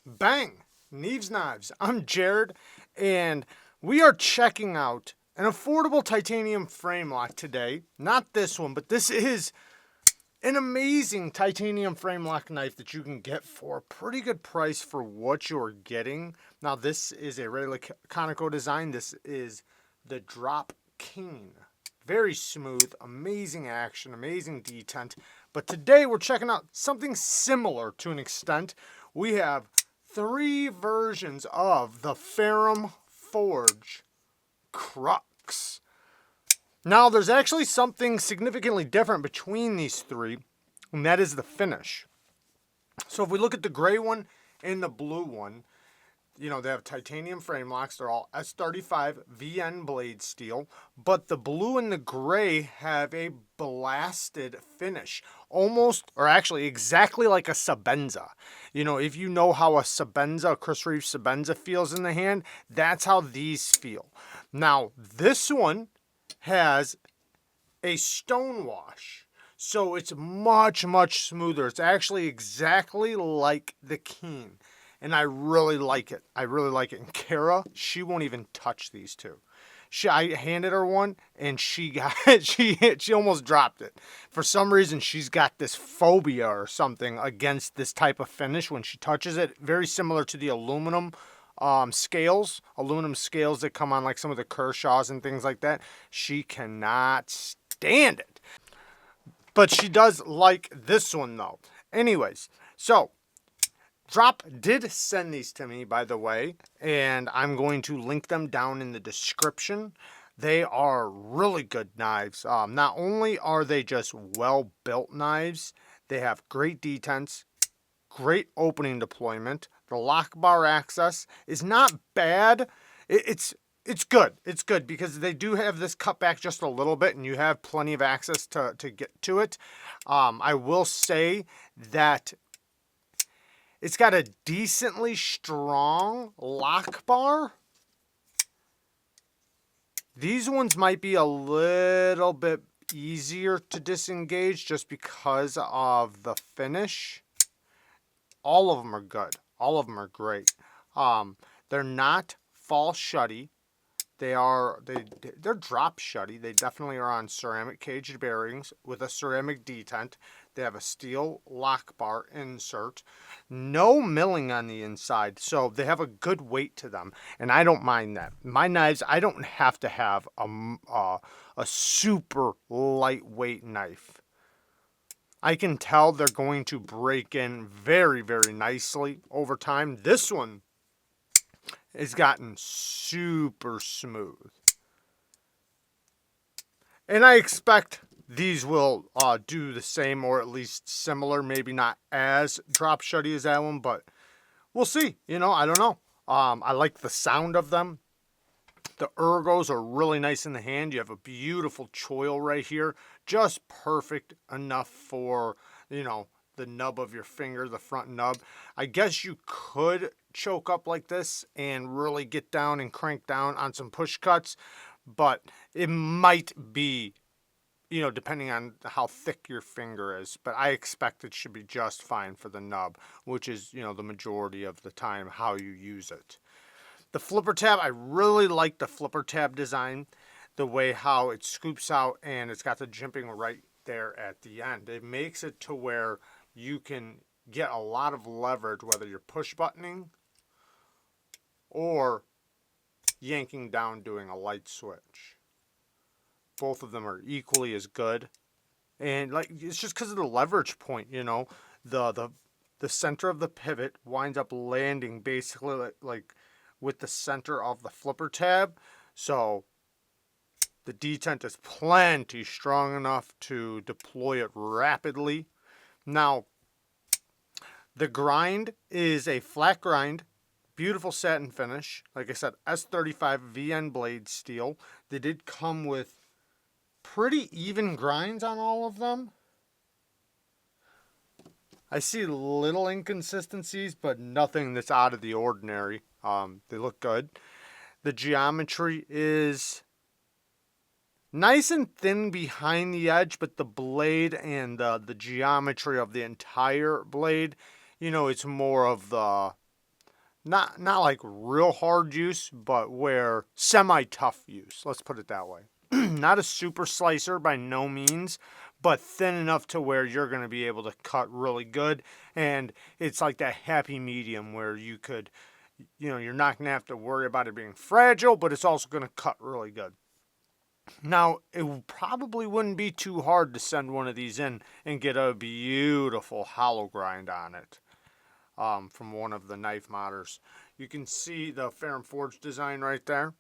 Bang! Neeves Knives. I'm Jared, and we are checking out an affordable titanium frame lock today. Not this one, but this is an amazing titanium frame lock knife that you can get for a pretty good price for what you're getting. Now, this is a regular conical design. This is the Drop King. Very smooth, amazing action, amazing detent. But today we're checking out something similar to an extent. We have 3 versions of the FERUM Forge Crux. Now, there's actually something significantly different between these 3, and that is the finish. So if we look at the gray one and the blue one, you know, they have titanium frame locks. They're all S35 VN blade steel, but the blue and the gray have a blasted finish, almost, or actually exactly like a Sebenza. You know, if you know how a Sebenza, a Chris Reeve Sebenza feels in the hand, that's how these feel. Now, this one has a stone wash, so it's much smoother. It's actually exactly like the Keen. And I really like it. I really like it. And Kara, she won't even touch these 2. I handed her one, and she almost dropped it. For some reason, she's got this phobia or something against this type of finish when she touches it. Very similar to the aluminum scales that come on like some of the Kershaws and things like that. She cannot stand it. But she does like this one, though. Anyways, so Drop did send these to me, by the way, and I'm going to link them down in the description. They are really good knives. Not only are they just well-built knives, they have great detents, great opening deployment. The lock bar access is not bad. It's good. It's good because they do have this cut back just a little bit, and you have plenty of access to get to it. I will say that it's got a decently strong lock bar. These ones might be a little bit easier to disengage just because of the finish. All of them are good. All of them are great. They're not fall shutty. They're drop shutty. They definitely are on ceramic caged bearings with a ceramic detent. They have a steel lock bar insert. No milling on the inside, so they have a good weight to them, and I don't mind that. My knives, I don't have to have a super lightweight knife. I can tell they're going to break in very nicely over time. This one has gotten super smooth. And I expect these will do the same, or at least similar, maybe not as drop shutty as that one, but we'll see. You know, I don't know. I like the sound of them. The ergos are really nice in the hand. You have a beautiful choil right here. Just perfect enough for, you know, the nub of your finger, the front nub. I guess you could choke up like this and really get down and crank down on some push cuts, but it might be, you know, depending on how thick your finger is. But I expect it should be just fine for the nub, which is, you know, the majority of the time how you use it. The flipper tab, I really like the flipper tab design, the way how it scoops out and it's got the jimping right there at the end. It makes it to where you can get a lot of leverage, whether you're push buttoning or yanking down doing a light switch. Both of them are equally as good. And like, it's just because of the leverage point, you know, the center of the pivot winds up landing basically like with the center of the flipper tab. So the detent is plenty strong enough to deploy it rapidly. Now, the grind is a flat grind, beautiful satin finish. Like I said, S35 VN blade steel. They did come with pretty even grinds on all of them. I see little inconsistencies, but nothing that's out of the ordinary. They look good. The geometry is nice and thin behind the edge, but the blade and the geometry of the entire blade, you know, it's more of the Not like real hard use, but where semi-tough use. Let's put it that way. Not a super slicer by no means, but thin enough to where you're going to be able to cut really good. And it's like that happy medium where you could, you're not going to have to worry about it being fragile, but it's also going to cut really good. Now, it probably wouldn't be too hard to send one of these in and get a beautiful hollow grind on it. From one of the knife modders. You can see the FERUM Forge design right there.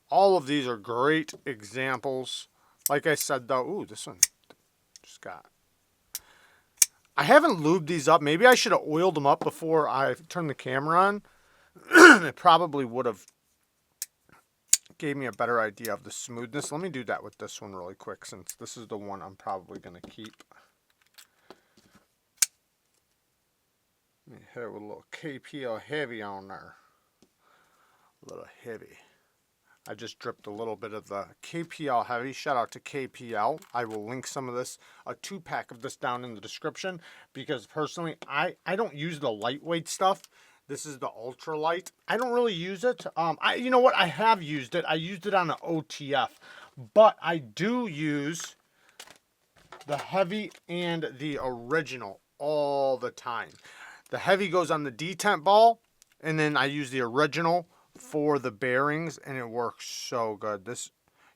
All of these are great examples. Like I said though, ooh, this one just got... I haven't lubed these up. Maybe I should have oiled them up before I turned the camera on. It probably would have gave me a better idea of the smoothness. Let me do that with this one really quick since this is the one I'm probably going to keep. Let me hit it with a little KPL heavy on there. A little heavy. I just dripped a little bit of the KPL heavy. Shout out to KPL. I will link some of this, a 2-pack of this down in the description because personally, I don't use the lightweight stuff. This is the ultralight. I don't really use it. You know what? I have used it. I used it on an OTF, but I do use the heavy and the original all the time. The heavy goes on the detent ball, and then I use the original for the bearings, and it works so good.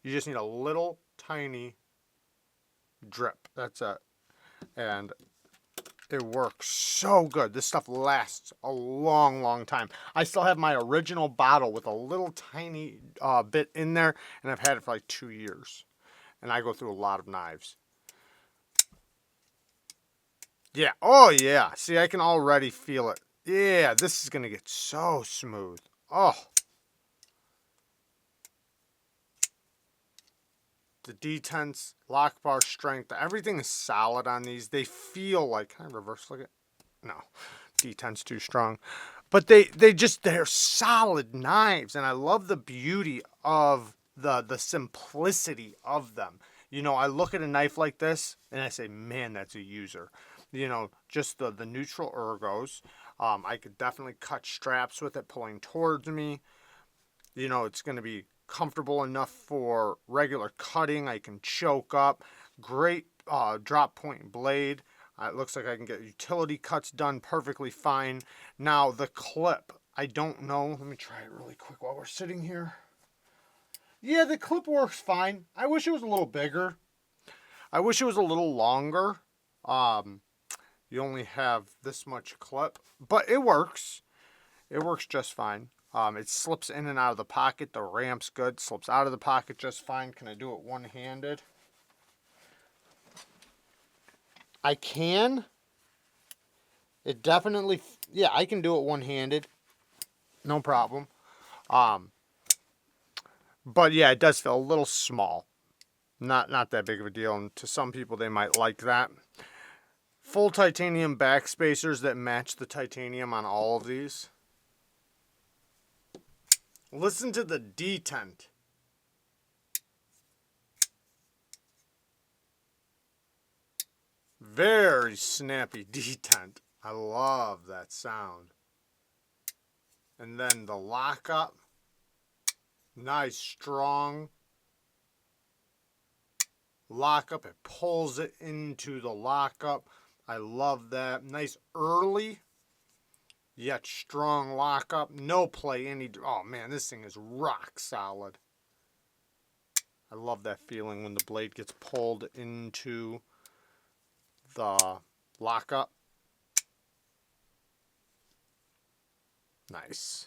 You just need a little tiny drip. That's it. And it works so good. This stuff lasts a long, long time. I still have my original bottle with a little tiny bit in there, and I've had it for like 2 years. And I go through a lot of knives. Yeah. Oh, yeah. See, I can already feel it. Yeah, this is going to get so smooth. Oh. The detents, lock bar strength, everything is solid on these. They feel like... Can I reverse look at? No. Detent's too strong. But they're solid knives. And I love the beauty of the simplicity of them. You know, I look at a knife like this, and I say, man, that's a user. You know, just the neutral ergos. I could definitely cut straps with it pulling towards me. You know, it's going to be comfortable enough for regular cutting. I can choke up. Great drop point blade. It looks like I can get utility cuts done perfectly fine. Now, the clip, I don't know. Let me try it really quick while we're sitting here. Yeah, the clip works fine. I wish it was a little bigger. I wish it was a little longer. You only have this much clip, but it works. It works just fine. It slips in and out of the pocket. The ramp's good. Slips out of the pocket just fine. Can I do it one-handed? I can. It definitely... Yeah, I can do it one-handed. No problem. But yeah, it does feel a little small. Not that big of a deal. And to some people, they might like that. Full titanium back spacers that match the titanium on all of these. Listen to the detent. Very snappy detent. I love that sound. And then the lockup. Nice, strong lockup. It pulls it into the lockup. I love that. Nice early, yet strong lockup. No play any... Oh, man, this thing is rock solid. I love that feeling when the blade gets pulled into the lockup. Nice.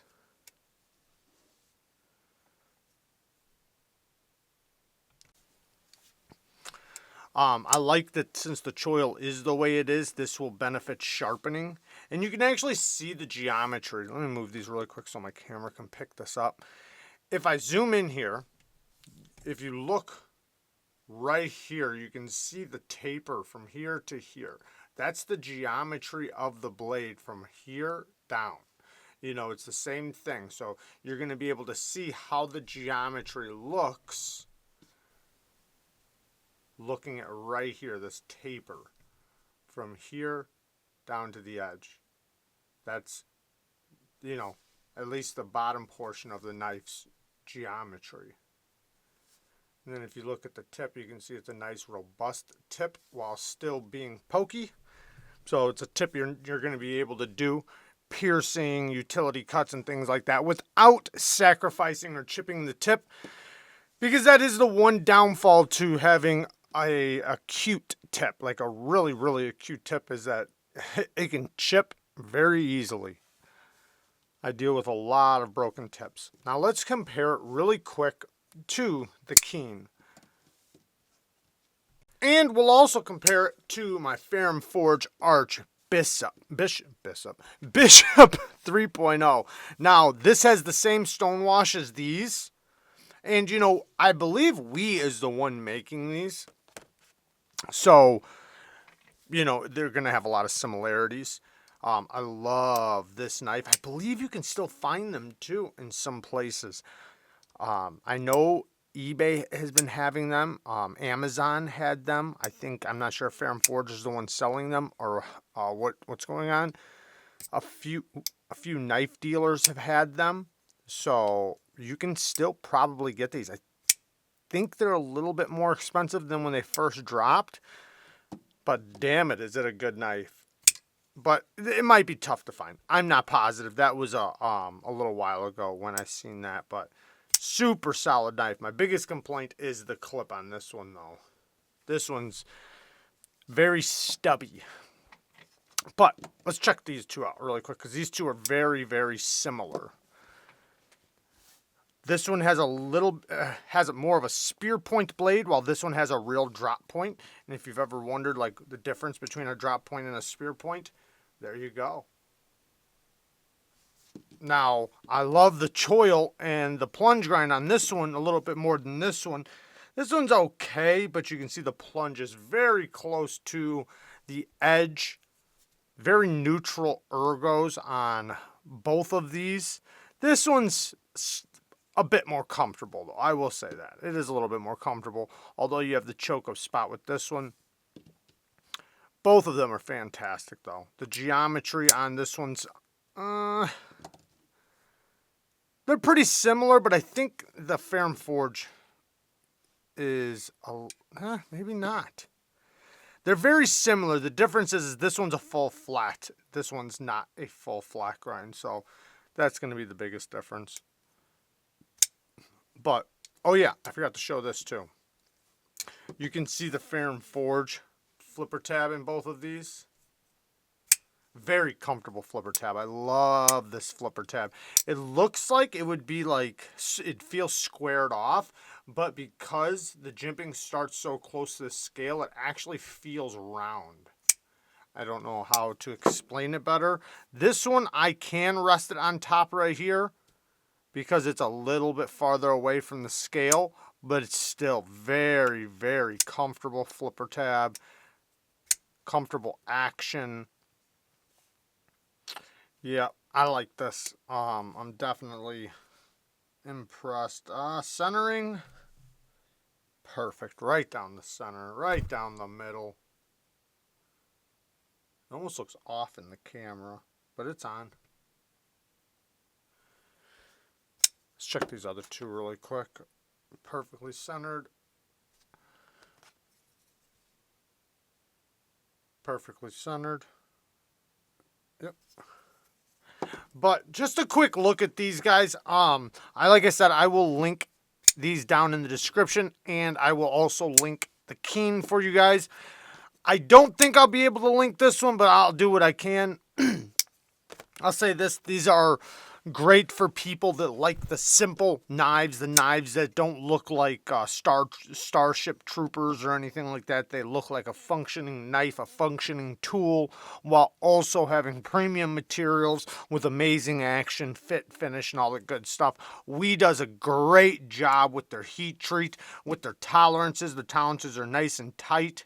I like that since the choil is the way it is, this will benefit sharpening. And you can actually see the geometry. Let me move these really quick so my camera can pick this up. If I zoom in here, if you look right here, you can see the taper from here to here. That's the geometry of the blade from here down. You know, it's the same thing. So you're going to be able to see how the geometry looks looking at right here, this taper from here down to the edge. That's, you know, at least the bottom portion of the knife's geometry. And then if you look at the tip, you can see it's a nice robust tip while still being pokey. So it's a tip you're going to be able to do piercing, utility cuts, and things like that without sacrificing or chipping the tip. Because that is the one downfall to having a acute tip, like a really, really acute tip, is that it can chip very easily. I deal with a lot of broken tips. Now let's compare it really quick to the Keen. And we'll also compare it to my FERUM Forge Arch Bishop 3.0. Now, this has the same stonewash as these. And, you know, I believe We is the one making these. So, you know, they're going to have a lot of similarities. I love this knife. I believe you can still find them, too, in some places. I know eBay has been having them. Amazon had them. I'm not sure if FERUM Forge is the one selling them or what's going on. A few knife dealers have had them. So you can still probably get these. I think they're a little bit more expensive than when they first dropped. But damn it, is it a good knife. But it might be tough to find. I'm not positive. That was a little while ago when I seen that. But super solid knife. My biggest complaint is the clip on this one, though. This one's very stubby. But let's check these two out really quick, because these two are very, very similar. This one has has more of a spear point blade, while this one has a real drop point. And if you've ever wondered, like, the difference between a drop point and a spear point, there you go. Now, I love the choil and the plunge grind on this one a little bit more than this one. This one's okay, but you can see the plunge is very close to the edge. Very neutral ergos on both of these. This one's a bit more comfortable, though. I will say that. It is a little bit more comfortable, although you have the choke-up spot with this one. Both of them are fantastic, though. The geometry on this one's... they're pretty similar, but I think the FERUM Forge is... maybe not. They're very similar. The difference is this one's a full flat. This one's not a full flat grind, so that's going to be the biggest difference. But, oh yeah, I forgot to show this too. You can see the FERUM Forge flipper tab in both of these. Very comfortable flipper tab. I love this flipper tab. It looks like it would be like, it feels squared off, but because the jimping starts so close to the scale, it actually feels round. I don't know how to explain it better. This one, I can rest it on top right here because it's a little bit farther away from the scale, but it's still very, very comfortable flipper tab. Comfortable action. Yeah, I like this. I'm definitely impressed. Centering. Perfect. Right down the center. Right down the middle. It almost looks off in the camera, but it's on. Let's check these other two really quick. Perfectly centered. Perfectly centered. Yep. But just a quick look at these guys. Like I said, I will link these down in the description, and I will also link the Keen for you guys. I don't think I'll be able to link this one, but I'll do what I can. I'll say this: these are great for people that like the simple knives, the knives that don't look like Starship Troopers or anything like that. They look like a functioning knife, a functioning tool, while also having premium materials with amazing action, fit, finish, and all the good stuff. We does a great job with their heat treat, with their tolerances. The tolerances are nice and tight.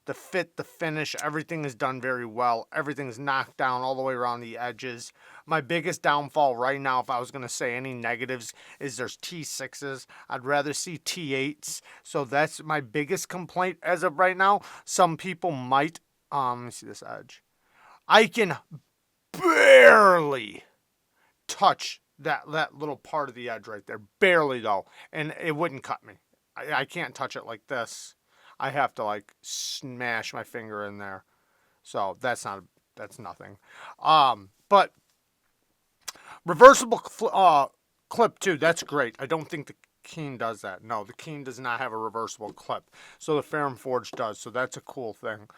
The fit, the finish, everything is done very well. Everything's knocked down all the way around the edges. My biggest downfall right now, if I was going to say any negatives, is there's T6s. I'd rather see T8s. So that's my biggest complaint as of right now. Some people might, let me see this edge. I can barely touch that little part of the edge right there. Barely though. And it wouldn't cut me. I can't touch it like this. I have to like smash my finger in there. So that's nothing. But reversible clip too. That's great. I don't think the Keen does that. No, the Keen does not have a reversible clip. So the FERUM Forge does. So that's a cool thing.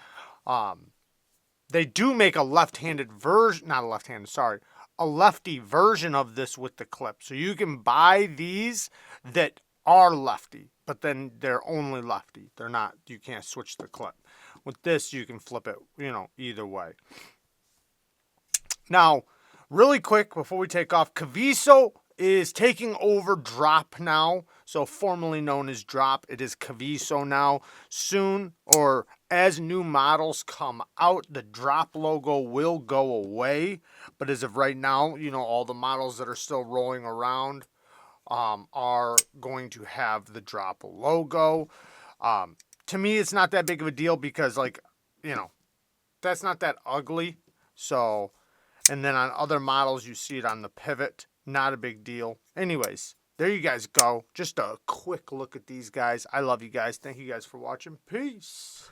They do make a left-handed version, not a left-handed, sorry, a lefty version of this with the clip. So you can buy these that are lefty, but then they're only lefty. They're not, you can't switch the clip. With this, you can flip it, either way. Now, really quick before we take off, KAVISO is taking over Drop now. So formerly known as Drop, it is KAVISO now. Soon, or as new models come out, the Drop logo will go away. But as of right now, all the models that are still rolling around are going to have the Drop logo. To me, it's not that big of a deal because, that's not that ugly. So, and then on other models, you see it on the pivot. Not a big deal. Anyways, there you guys go. Just a quick look at these guys. I love you guys. Thank you guys for watching. Peace.